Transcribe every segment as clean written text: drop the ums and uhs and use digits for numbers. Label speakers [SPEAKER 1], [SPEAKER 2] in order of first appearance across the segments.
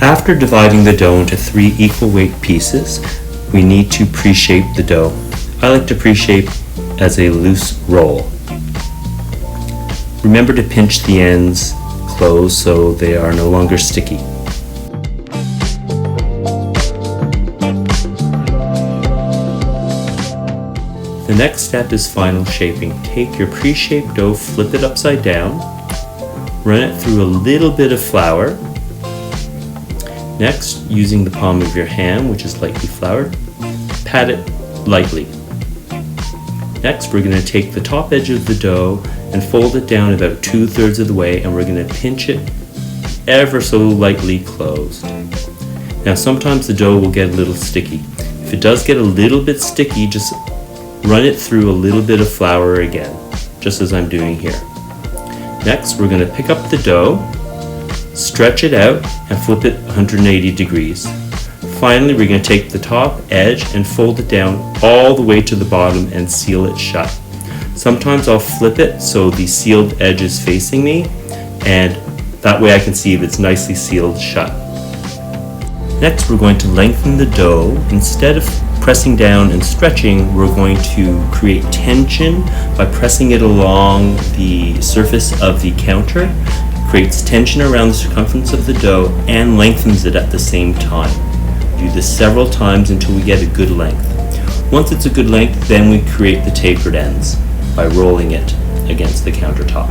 [SPEAKER 1] After dividing the dough into 3 equal weight pieces, we need to pre-shape the dough. I like to pre-shape as a loose roll. Remember to pinch the ends closed so they are no longer sticky. The next step is final shaping. Take your pre-shaped dough, flip it upside down, run it through a little bit of flour. Next, using the palm of your hand, which is lightly floured, pat it lightly. Next, we're going to take the top edge of the dough and fold it down about 2/3 of the way, and we're going to pinch it ever so lightly closed. Now, sometimes the dough will get a little sticky. If it does get a little bit sticky, just run it through a little bit of flour again, just as I'm doing here. Next, we're going to pick up the dough, stretch it out, and flip it 180 degrees. Finally, we're going to take the top edge and fold it down all the way to the bottom and seal it shut. Sometimes I'll flip it so the sealed edge is facing me, and that way I can see if it's nicely sealed shut. Next, we're going to lengthen the dough. Instead of pressing down and stretching, we're going to create tension by pressing it along the surface of the counter. It creates tension around the circumference of the dough and lengthens it at the same time. Do this several times until we get a good length. Once it's a good length, then we create the tapered ends by rolling it against the countertop.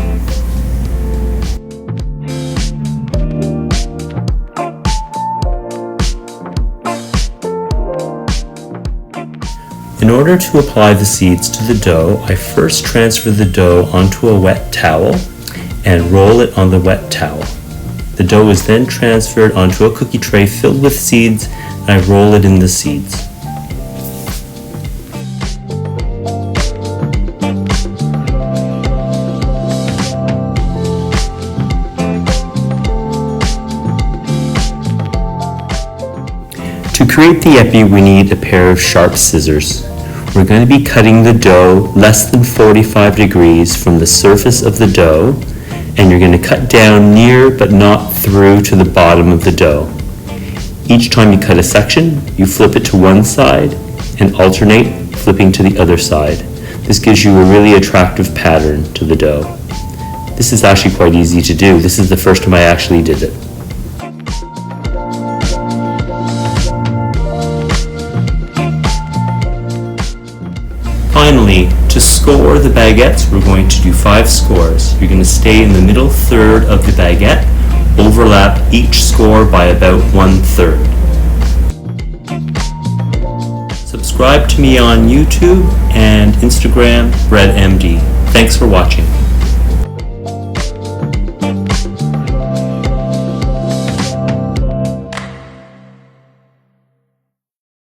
[SPEAKER 1] In order to apply the seeds to the dough, I first transfer the dough onto a wet towel and roll it on the wet towel. The dough is then transferred onto a cookie tray filled with seeds, and I roll it in the seeds. To create the epi, we need a pair of sharp scissors. We're going to be cutting the dough less than 45 degrees from the surface of the dough, and you're going to cut down near but not through to the bottom of the dough. Each time you cut a section, you flip it to one side and alternate flipping to the other side. This gives you a really attractive pattern to the dough. This is actually quite easy to do. This is the first time I actually did it. Finally, to score the baguettes, we're going to do 5 scores. You're going to stay in the middle third of the baguette, overlap each score by about 1/3. Subscribe to me on YouTube and Instagram, BreadMD. Thanks for watching.